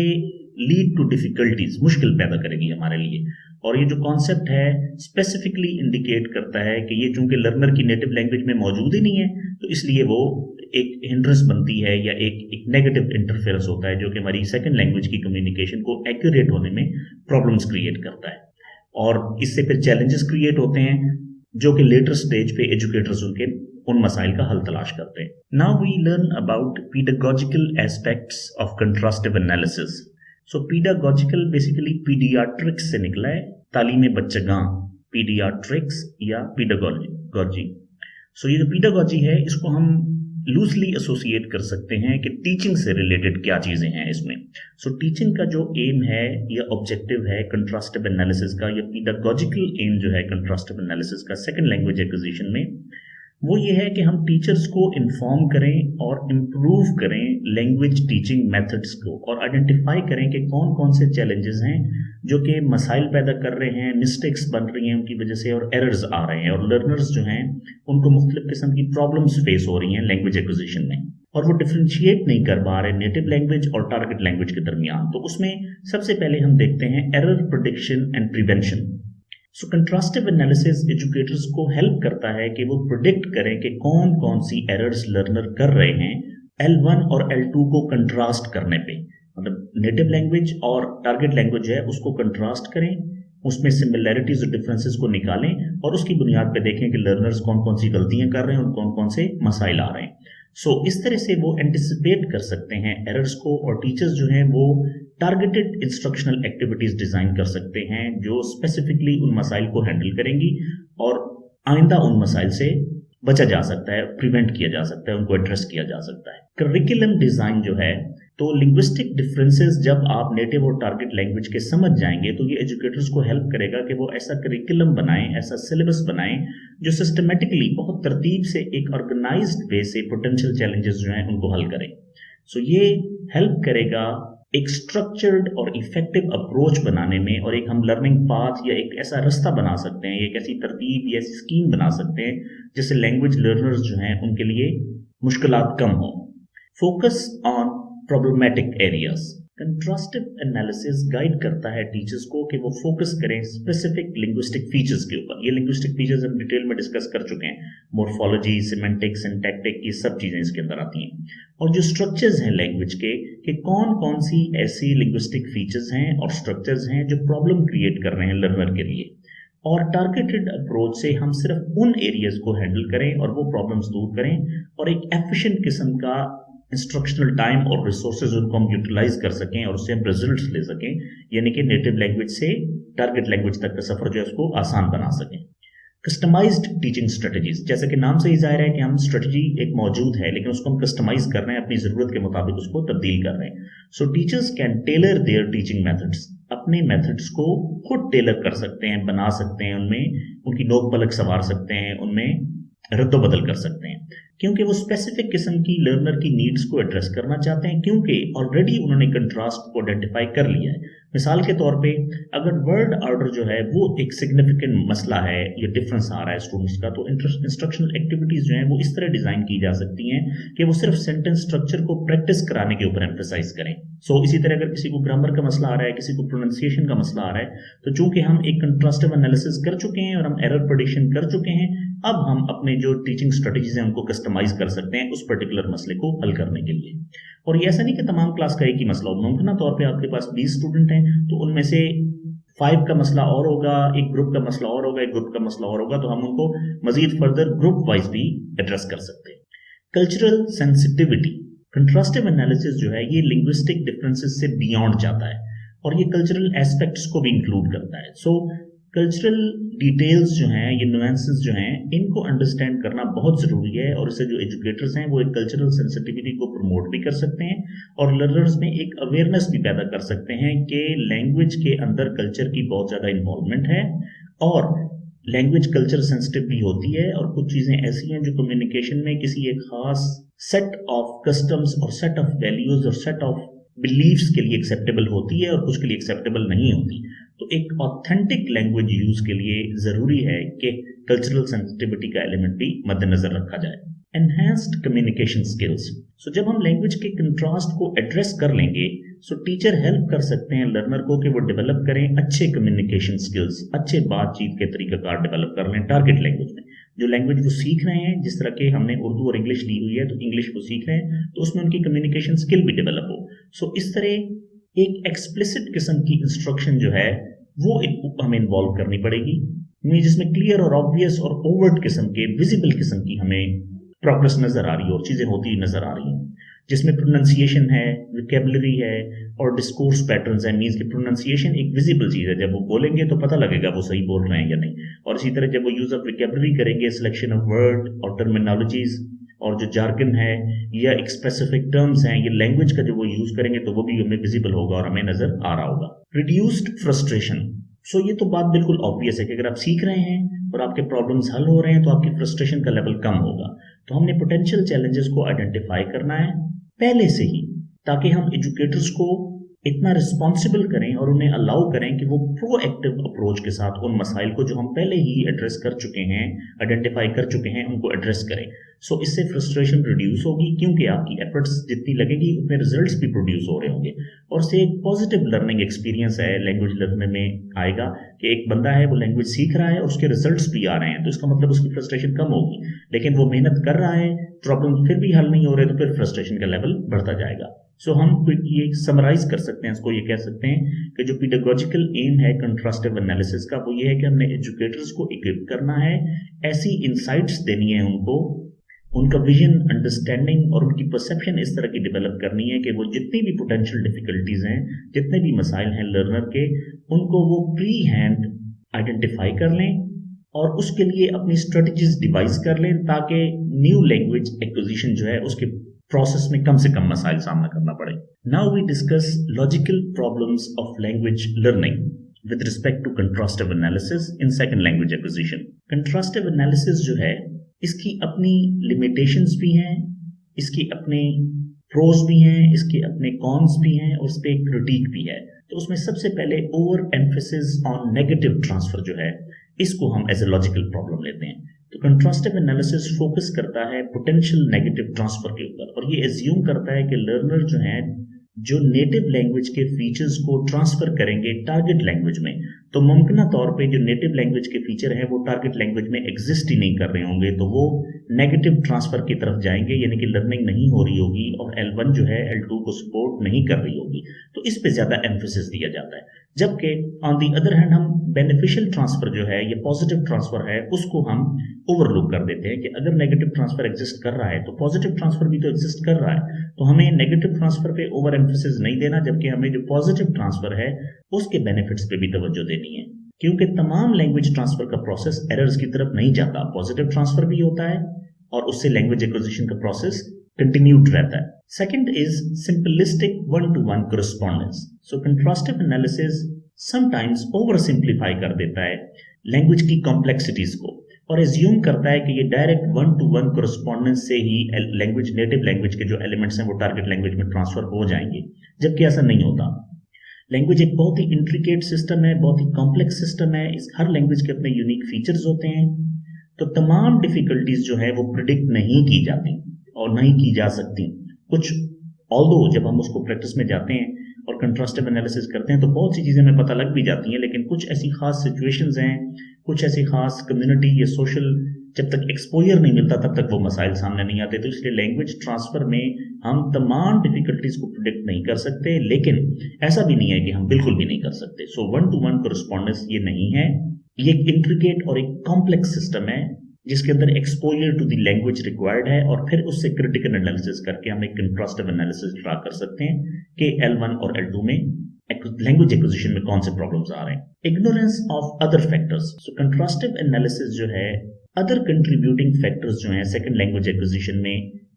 [SPEAKER 1] लीड टू डिफिकल्टीज, मुश्किल पैदा करेगी हमारे लिए। और ये जो कॉन्सेप्ट है स्पेसिफिकली इंडिकेट करता है कि ये चूंकि लर्नर की नेटिव लैंग्वेज में मौजूद ही नहीं है, तो इसलिए वो एक हिंड्रेंस बनती है या एक नेगेटिव इंटरफेरेंस होता है जो कि हमारी सेकंड लैंग्वेज की कम्युनिकेशन को एक्यूरेट होने में प्रॉब्लम्स क्रिएट करता है। और इससे फिर चैलेंजेस क्रिएट होते हैं जो कि लेटर स्टेज पे एजुकेटर्स उन मसाइल का हल तलाश करते हैं। Now we learn about pedagogical aspects of contrastive analysis. So pedagogical basically pediatrics से निकला है, तालीम बच्चगां, पीडियाट्रिक्स या पीडागोजी। सो ये जो पीडागोजी है इसको हम लूजली एसोसिएट कर सकते हैं कि टीचिंग से रिलेटेड क्या चीजें हैं इसमें। सो टीचिंग का जो एम है या ऑब्जेक्टिव है कंट्रास्टिव एनालिसिस का, या पीडागोजिकल एम जो है कंट्रास्टिव एनालिसिस का सेकंड लैंग्वेज एक्विजिशन में, वो ये है कि हम टीचर्स को इन्फॉर्म करें और इम्प्रूव करें लैंग्वेज टीचिंग मेथड्स को, और आइडेंटिफाई करें कि कौन कौन से चैलेंजेस हैं जो कि मसाइल पैदा कर रहे हैं, मिस्टेक्स बन रही हैं उनकी वजह से, और एरर्स आ रहे हैं, और लर्नर्स जो हैं उनको मुख्तलिफ किस्म की प्रॉब्लम्स फेस हो रही हैं लैंग्वेज एक्विजिशन में, और वो डिफ्रेंशिएट नहीं कर पा रहे नेटिव लैंग्वेज और टारगेट लैंग्वेज के दरमियान। तो उसमें सबसे पहले हम देखते हैं error prediction and prevention. So contrastive analysis educators को हेल्प करता है कि वो प्रिडिक्ट करें कि कौन कौन सी एरर्स लर्नर कर रहे हैं L1 और L2 को कंट्रास्ट करने पे, मतलब नेटिव लैंग्वेज और टारगेट लैंग्वेज है उसको कंट्रास्ट करें, उसमें सिमिलैरिटीज और डिफरेंसेस को निकालें, और उसकी बुनियाद पे देखें कि लर्नर्स कौन कौन सी गलतियां कर रहे हैं और कौन कौन से मसाइल आ रहे हैं। इस तरह से वो एंटिसिपेट कर सकते हैं एरर्स को, और टीचर्स जो हैं वो टारगेटेड इंस्ट्रक्शनल एक्टिविटीज डिजाइन कर सकते हैं जो स्पेसिफिकली उन मसाइल को हैंडल करेंगी, और आइंदा उन मसाइल से बचा जा सकता है, प्रिवेंट किया जा सकता है, उनको एड्रेस किया जा सकता है। करिकुलम डिजाइन जो है, तो लिंग्विस्टिक डिफरेंसेस जब आप नेटिव और टारगेट लैंग्वेज के समझ जाएंगे तो ये एजुकेटर्स को हेल्प करेगा कि वो ऐसा करिकुलम बनाएं, ऐसा सिलेबस बनाएं जो सिस्टमेटिकली बहुत तरतीब से एक ऑर्गेनाइज्ड वे से पोटेंशियल चैलेंजेस जो हैं उनको हल करें। ये हेल्प करेगा एक स्ट्रक्चर्ड और इफेक्टिव अप्रोच बनाने में, और एक हम लर्निंग पाथ या एक ऐसा रास्ता बना सकते हैं, एक ऐसी तरतीब या ऐसी स्कीम बना सकते हैं जिससे लैंग्वेज लर्नर्स जो हैं उनके लिए मुश्किलात कम हो। Focus on problematic areas. Contrastive analysis guide करता है टीचर्स को कि वो फोकस करें स्पेसिफिक लिंग्विस्टिक फीचर्स के ऊपर। ये लिंग्विस्टिक फीचर्स हम डिटेल में डिस्कस कर चुके हैं, मोर्फोलॉजी, सिमेंटिक्स, सिंटैक्टिक, ये सब चीजें इसके अंदर आती हैं। और जो स्ट्रक्चर्स हैं लैंग्वेज के, कि कौन कौन सी ऐसी लिंग्विस्टिक फीचर्स हैं और स्ट्रक्चर्स हैं जो प्रॉब्लम क्रिएट कर रहे हैं लर्नर के लिए, और टारगेटेड अप्रोच से हम सिर्फ उन एरियाज को हैंडल करें और वो प्रॉब्लम्स दूर करें, और एक एफिशिएंट किस्म का इंस्ट्रक्शनल टाइम और रिसोर्सेज उनको हम यूटिलाइज कर सकें और उससे हम रिजल्ट्स ले सकें, यानी कि नेटिव लैंग्वेज से टारगेट लैंग्वेज तक का सफर जो है उसको आसान बना सकें। कस्टमाइज्ड टीचिंग स्ट्रेटजीज, जैसे कि नाम से ही जाहिर है कि हम स्ट्रेटजी एक मौजूद है लेकिन उसको हम कस्टमाइज कर रहे हैं, अपनी जरूरत के मुताबिक उसको तब्दील कर रहे हैं। Teachers can tailor their teaching methods, अपने मेथड्स को खुद टेलर कर सकते हैं, बना सकते हैं, उनमें उनकी नोक पलक संवार सकते हैं, उनमें रद्दोबदल कर सकते हैं, क्योंकि वो स्पेसिफिक किस्म की लर्नर की नीड्स को एड्रेस करना चाहते हैं, क्योंकि ऑलरेडी उन्होंने कंट्रास्ट को आइडेंटिफाई कर लिया है। मिसाल के तौर पे अगर वर्ड ऑर्डर जो है वो एक सिग्निफिकेंट मसला है या डिफरेंस आ रहा है स्टूडेंट्स का, तो इंस्ट्रक्शनल एक्टिविटीज जो है वो इस तरह डिजाइन की जा सकती हैं कि वो सिर्फ सेंटेंस स्ट्रक्चर को प्रैक्टिस कराने के ऊपर एम्फेसाइज करें। इसी तरह अगर किसी को ग्रामर का मसला आ रहा है, किसी को प्रोनाउंसिएशन का मसला आ रहा है, तो चूंकि हम एक कंट्रास्टिव एनालिसिस कर चुके हैं और हम एरर प्रेडिक्शन कर चुके हैं, अब हम अपने जो टीचिंग स्ट्रेटजीज हैं उनको कस्टमाइज कर सकते हैं उस पर्टिकुलर मसले को हल करने के लिए। और ये ऐसा नहीं कि तमाम क्लास का एक ही मसला हो, मुमकिन तौर पे आपके पास 20 स्टूडेंट हैं तो उनमें से 5 का मसला और होगा, एक ग्रुप का मसला और होगा, एक ग्रुप का मसला और होगा, तो हम उनको मजीद फर्दर ग्रुप वाइज भी एड्रेस कर सकते हैं। कल्चरल सेंसिटिविटी, कंट्रास्टिव एनालिसिस जो है ये लिंग्विस्टिक डिफरेंसेस से बियॉन्ड जाता है और ये कल्चरल एस्पेक्ट्स को भी इंक्लूड करता है। कल्चरल डिटेल्स जो हैं, ये नुएंसेस जो हैं, इनको अंडरस्टैंड करना बहुत ज़रूरी है, और इससे जो एजुकेटर्स हैं वो एक कल्चरल सेंसिटिविटी को प्रमोट भी कर सकते हैं और लर्नर्स में एक अवेयरनेस भी पैदा कर सकते हैं कि लैंग्वेज के अंदर कल्चर की बहुत ज़्यादा इन्वॉल्वमेंट है, और लैंग्वेज कल्चर सेंसिटिव भी होती है, और कुछ चीज़ें ऐसी हैं जो कम्युनिकेशन में किसी एक खास सेट ऑफ कस्टम्स और सेट ऑफ वैल्यूज और सेट ऑफ बिलीव्स के लिए एक्सेप्टेबल होती है और कुछ के लिए एक्सेप्टेबल नहीं होती। तो एक ऑथेंटिक लैंग्वेज यूज के लिए जरूरी है कि कल्चरल सेंसिटिविटी का एलिमेंट भी मद्देनजर रखा जाए। एनहांस्ड कम्युनिकेशन स्किल्स, जब हम लैंग्वेज के कंट्रास्ट को एड्रेस कर लेंगे, टीचर हेल्प कर सकते हैं लर्नर को कि वो डेवलप करें अच्छे कम्युनिकेशन स्किल्स, अच्छे बातचीत के तरीकाकार डेवलप कर लें टारगेट लैंग्वेज में। जो लैंग्वेज वो सीख रहे हैं, जिस तरह के हमने उर्दू और इंग्लिश ली हुई है, तो इंग्लिश को सीख रहे हैं तो उसमें उनकी कम्युनिकेशन स्किल भी डेवलप हो। इस तरह एक एक्सप्लिसिट किस्म की इंस्ट्रक्शन जो है वो हमें इन्वॉल्व करनी पड़ेगी, जिसमें क्लियर और ऑब्वियस और ओवर्ट किस्म के, विजिबल किस्म की हमें प्रोग्रेस नजर आ रही है और चीजें होती नजर आ रही हैं, जिसमें प्रोनाउंसिएशन है, वोकैबुलरी है और डिस्कोर्स पैटर्न्स है। मींस कि प्रोनाउंसिएशन एक विजिबल चीज है, जब वो बोलेंगे तो पता लगेगा वो सही बोल रहे हैं या नहीं, और इसी तरह जब वो यूज ऑफ वोकैबुलरी करेंगे, सिलेक्शन ऑफ वर्ड और टर्मिनोलॉजीज और जो जार्गन है या एक स्पेसिफिक टर्म्स हैं, ये लैंग्वेज का जो वो यूज करेंगे तो वो भी हमें विजिबल होगा और हमें नजर आ रहा होगा। रिड्यूस्ड फ्रस्ट्रेशन, ये तो बात बिल्कुल ऑब्वियस है कि अगर आप सीख रहे हैं और आपके प्रॉब्लम्स हल हो रहे हैं तो आपकी फ्रस्ट्रेशन का लेवल कम होगा। तो हमने पोटेंशियल चैलेंजेस को आइडेंटिफाई करना है पहले से ही, ताकि हम एजुकेटर्स को इतना रिस्पॉन्सिबल करें और उन्हें अलाउ करें कि वो प्रोएक्टिव अप्रोच के साथ उन मसाइल को जो हम पहले ही एड्रेस कर चुके हैं, आइडेंटिफाई कर चुके हैं, उनको एड्रेस करें। इससे फ्रस्ट्रेशन रिड्यूस होगी, क्योंकि आपकी एफर्ट्स जितनी लगेगी उतने रिजल्ट्स भी प्रोड्यूस हो रहे होंगे, और से एक पॉजिटिव लर्निंग एक्सपीरियंस है लैंग्वेज लर्निंग में आएगा कि एक बंदा है वो लैंग्वेज सीख रहा है और उसके रिजल्ट्स भी आ रहे हैं, तो इसका मतलब उसकी फ्रस्ट्रेशन कम होगी। लेकिन वो मेहनत कर रहा है, प्रॉब्लम फिर भी हल नहीं हो रहे, तो फिर फ्रस्ट्रेशन का लेवल बढ़ता जाएगा। हम ये समराइज कर सकते हैं, इसको ये कह सकते हैं कि जो पेडागोजिकल एम है कंट्रास्टिव एनालिसिस का, वो ये है कि हमने एजुकेटर्स को इक्विप करना है, ऐसी इंसाइट्स देनी है उनको उनका विजन, अंडरस्टैंडिंग और उनकी परसेप्शन इस तरह की डेवलप करनी है कि वो जितनी भी पोटेंशियल डिफिकल्टीज हैं, जितने भी मसाइल हैं लर्नर के, उनको वो प्री हैंड आइडेंटिफाई कर लें और उसके लिए अपनी स्ट्रेटजीज डिवाइस कर लें ताकि न्यू लैंग्वेज एक्विजिशन जो है उसके प्रोसेस में कम से कम मसाइल सामना करना पड़े। Now we discuss logical problems of language learning with respect to contrastive analysis in second language acquisition. Contrastive analysis जो है इसकी अपनी limitations भी हैं, इसकी अपने pros भी हैं, इसके अपने cons भी हैं और उस पर एक critique भी है। तो उसमें सबसे पहले over emphasis on negative transfer जो है इसको हम as a logical problem लेते हैं। तो contrastive analysis focus करता है potential negative transfer के ऊपर और ये assume करता है कि learner जो है जो नेटिव लैंग्वेज के फीचर्स को ट्रांसफर करेंगे टारगेट लैंग्वेज में, तो मुमकिन तौर पे जो नेटिव लैंग्वेज के फीचर हैं वो टारगेट लैंग्वेज में एग्जिस्ट ही नहीं कर रहे होंगे, तो वो नेगेटिव ट्रांसफर की तरफ जाएंगे, यानी कि लर्निंग नहीं हो रही होगी और L1 जो है L2 को सपोर्ट नहीं कर रही होगी। तो इस पे ज्यादा एम्फेसिस दिया जाता है। जबकि ऑन दी अदर हैंड हम बेनिफिशियल ट्रांसफर जो है या पॉजिटिव ट्रांसफर है उसको हम ओवरलुक कर देते हैं कि अगर नेगेटिव ट्रांसफर एग्जिस्ट कर रहा है तो पॉजिटिव ट्रांसफर भी तो एग्जिस्ट कर रहा है, तो हमें नेगेटिव ट्रांसफर पे ओवर एम्फेसिस नहीं देना, जबकि हमें जो पॉजिटिव ट्रांसफर है उसके बेनिफिट्स पे भी तवज्जो देनी है। क्योंकि तमाम लैंग्वेज ट्रांसफर का प्रोसेस एरर्स की तरफ नहीं जाता, पॉजिटिव ट्रांसफर भी होता है और उससे लैंग्वेज एक्विजिशन का प्रोसेस कंटिन्यूड रहता है। Second is simplistic one to one correspondence. So contrastive analysis sometimes oversimplify कर देता है लैंग्वेज की कॉम्प्लेक्सिटीज को और एज्यूम करता है कि ये direct one to one correspondence से ही लैंग्वेज, नेटिव लैंग्वेज के जो एलिमेंट्स हैं वो टारगेट लैंग्वेज में ट्रांसफर हो जाएंगे, जबकि ऐसा नहीं होता। लैंग्वेज एक बहुत ही इंट्रिकेट सिस्टम है, बहुत ही कॉम्प्लेक्स सिस्टम है, इस हर लैंग्वेज के अपने यूनिक फीचर्स होते हैं, तो तमाम डिफिकल्टीज जो है वो प्रिडिक्ट नहीं की जाती और नहीं की जा सकती। कुछ ऑल्दो जब हम उसको प्रैक्टिस में जाते हैं और कंट्रास्टिव एनालिसिस करते हैं तो बहुत सी चीजें हमें पता लग भी जाती हैं, लेकिन कुछ ऐसी खास सिचुएशंस हैं, कुछ ऐसी खास कम्युनिटी या सोशल जब तक एक्सपोजर नहीं मिलता तब तक वो मसाइल सामने नहीं आते। तो इसलिए लैंग्वेज ट्रांसफर में हम तमाम डिफिकल्टीज को प्रिडिक्ट नहीं कर सकते, लेकिन ऐसा भी नहीं है कि हम बिल्कुल भी नहीं कर सकते। So one to one correspondence ये नहीं है, ये एक इंट्रिकेट और एक कॉम्प्लेक्स सिस्टम है जिसके अंदर exposure to the language required है और फिर उससे क्रिटिकल एनालिसिस करके हम एक कंट्रास्टिव एनालिसिस ड्रा कर सकते हैं कि L1 और L2 में लैंग्वेज एक्विजिशन में कौन से प्रॉब्लम्स आ रहे हैं। Ignorance of other factors. So contrastive analysis जो है अदर कंट्रीब्यूटिंग फैक्टर्स जो हैं सेकंड लैंग्वेज एक्विजिशन में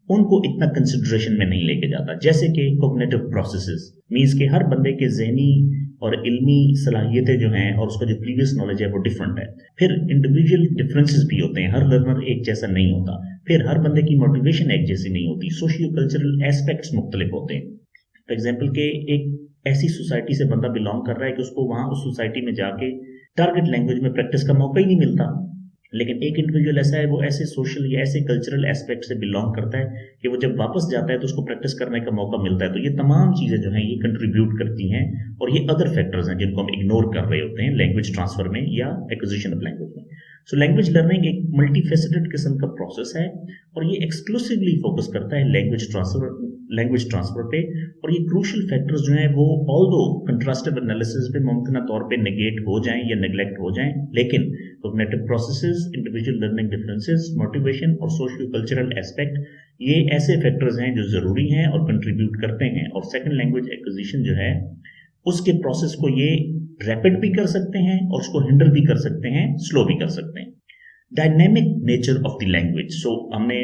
[SPEAKER 1] उनको इतना कंसिडरेशन में नहीं लेके जाता, जैसे कि कॉग्निटिव प्रोसेसेस, मींस के हर बंदे के ज़हनी और इल्मी सलाहियतें जो हैं और उसका जो प्रीवियस नॉलेज है वो डिफरेंट है। फिर इंडिविजुअल डिफरेंसेस भी होते हैं, हर लर्नर एक जैसा नहीं होता। फिर हर बंदे की मोटिवेशन एक जैसी नहीं होती, सोशियो कल्चरल एस्पेक्ट्स मुख्तलिफ होते हैं। फॉर एग्जाम्पल के एक ऐसी सोसाइटी से बंदा बिलोंग कर रहा है कि उसको वहां उस सोसाइटी में जाके टारगेट लैंग्वेज में प्रैक्टिस का मौका ही नहीं मिलता, लेकिन एक इंडिविजुअल ऐसा है वो ऐसे सोशल या ऐसे कल्चरल एस्पेक्ट से बिलोंग करता है कि वो जब वापस जाता है तो उसको प्रैक्टिस करने का मौका मिलता है। तो ये तमाम चीजें जो हैं ये कंट्रीब्यूट करती हैं और ये अदर फैक्टर्स हैं जिनको हम इग्नोर कर रहे होते हैं लैंग्वेज ट्रांसफर में या एक्विजिशन ऑफ लैंग्वेज में। सो लैंग्वेज लर्निंग एक मल्टीफेसेटेड किस्म का प्रोसेस है और ये एक्सक्लूसिवली फोकस करता है लैंग्वेज ट्रांसफर पे, और ये क्रूशियल फैक्टर्स जो हैं वो ऑल्दो कंट्रास्टिव एनालिसिस पे मुमकिन तौर पे नेगेट हो जाएं या नेग्लेक्ट हो जाएं, लेकिन cognitive processes, individual learning differences, motivation और सोशियो कल्चरल एस्पेक्ट ये ऐसे फैक्टर्स हैं जो जरूरी हैं और कंट्रीब्यूट करते हैं और सेकंड लैंग्वेज एक्विजिशन जो है उसके प्रोसेस को ये रैपिड भी कर सकते हैं और उसको हिंडर भी कर सकते हैं, स्लो भी कर सकते हैं। Dynamic nature of the language. So हमने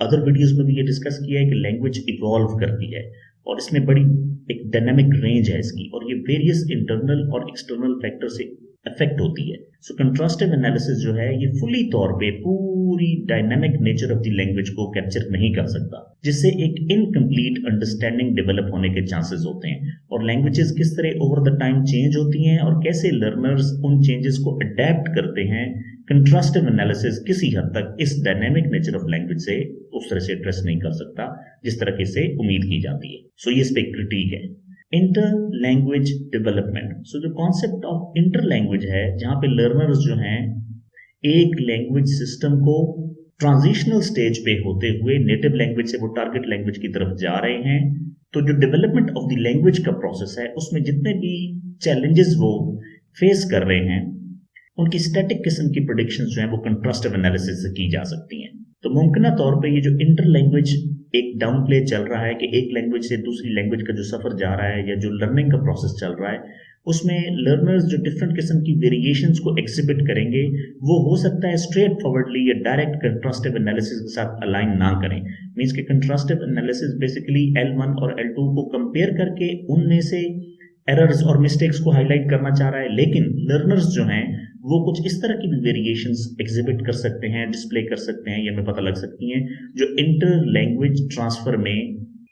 [SPEAKER 1] अदर वीडियोस में भी ये डिस्कस किया है कि लैंग्वेज इवॉल्व करती है और इसमें बड़ी एक डायनेमिक रेंज है इसकी और ये वेरियस इंटरनल और एक्सटर्नल फैक्टर से अफेक्ट होती है। सो कंट्रास्टिव एनालिसिस जो है ये फुली तौर पे पूरी dynamic nature of the language को कैप्चर नहीं कर सकता, जिससे एक इनकम्प्लीट अंडरस्टैंडिंग डेवलप होने के चांसेस होते हैं और लैंग्वेजेस किस तरह ओवर द टाइम चेंज होती हैं और कैसे लर्नर्स उन चेंजेस को अडेप्ट करते हैं। कंट्रास्टिव एनालिसिस किसी हद तक इस डायनेमिक नेचर ऑफ लैंग्वेज से उस तरह से एड्रेस नहीं कर सकता जिस तरह से उम्मीद की जाती है। सो ये इस पे क्रिटिक है। Inter language development. सो जो कॉन्सेप्ट ऑफ इंटर लैंग्वेज है जहां पे लर्नर्स जो हैं एक लैंग्वेज सिस्टम को ट्रांजिशनल स्टेज पे होते हुए नेटिव लैंग्वेज से वो टारगेट लैंग्वेज की तरफ जा रहे हैं, तो जो डेवलपमेंट ऑफ द लैंग्वेज का प्रोसेस है उसमें जितने भी चैलेंजेस वो फेस कर रहे हैं उनकी स्टैटिक किस्म की प्रेडिक्शंस जो हैं वो कंट्रास्टिव एनालिसिस से की जा सकती हैं। तो मुमकिन तौर पे ये जो इंटर लैंग्वेज एक डाउन प्ले चल रहा है कि एक लैंग्वेज से दूसरी लैंग्वेज का जो सफ़र जा रहा है या जो लर्निंग का प्रोसेस चल रहा है, उसमें लर्नर्स जो डिफरेंट किस्म की वेरिएशंस को एग्जिबिट करेंगे, वो हो सकता है स्ट्रेट फॉरवर्डली या डायरेक्ट कंट्रास्टिव एनालिसिस के साथ अलाइन ना करें। मींस कि कंट्रास्टिव एनालिसिस बेसिकली L1 और L2 को कंपेयर करके उनमें से एरर्स और मिस्टेक्स को हाईलाइट करना चाह रहा है, लेकिन लर्नर्स जो हैं वो कुछ इस तरह की भी वेरिएशंस एग्जिबिट कर सकते हैं, डिस्प्ले कर सकते हैं या हमें पता लग सकती हैं जो इंटर लैंग्वेज ट्रांसफर में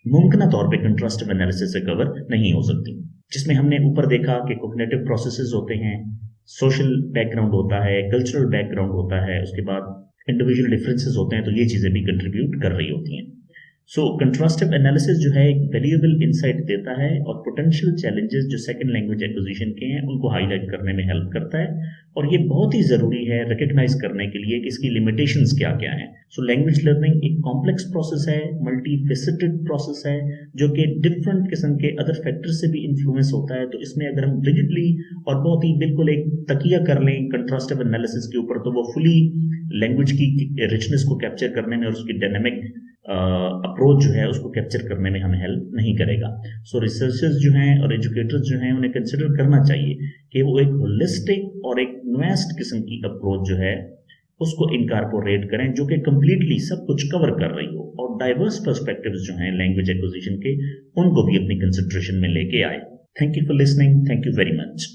[SPEAKER 1] मुमकिन तौर पे कंट्रास्टिव एनालिसिस से कवर नहीं हो सकती। जिसमें हमने ऊपर देखा कि कॉग्निटिव प्रोसेसेस होते हैं, सोशल बैकग्राउंड होता है, कल्चरल बैकग्राउंड होता है, उसके बाद इंडिविजुअल डिफरेंसेस होते हैं, तो ये चीज़ें भी कंट्रीब्यूट कर रही होती हैं। सो कंट्रास्टिव एनालिसिस जो है एक वैल्यूएबल इंसाइट देता है और पोटेंशियल चैलेंजेस जो सेकंड लैंग्वेज एक्विजिशन के हैं उनको हाईलाइट करने में हेल्प करता है, और ये बहुत ही ज़रूरी है रिकग्नाइज करने के लिए कि इसकी लिमिटेशंस क्या क्या हैं। सो लैंग्वेज लर्निंग एक कॉम्प्लेक्स प्रोसेस है, मल्टी फेसेटेड प्रोसेस है, जो कि डिफरेंट किस्म के अदर फैक्टर से भी इन्फ्लुएंस होता है। तो इसमें अगर हम रिजिडली और बहुत ही बिल्कुल एक तकिया कर लें कंट्रास्टिव एनालिसिस के ऊपर, तो वो फुली लैंग्वेज की रिचनेस को कैप्चर करने में और उसकी डायनेमिक अप्रोच जो है उसको कैप्चर करने में हमें हेल्प नहीं करेगा। सो रिसर्चर्स जो हैं और एजुकेटर्स जो हैं उन्हें कंसिडर करना चाहिए कि वो एक होलिस्टिक और एक नुएस्ट किस्म की अप्रोच जो है उसको इनकारपोरेट करें, जो कि कंप्लीटली सब कुछ कवर कर रही हो और डाइवर्स पर्सपेक्टिव्स जो हैं लैंग्वेज एक्विजिशन के उनको भी अपनी कंसिडरेशन में लेके आए। Thank you for listening, thank you very much.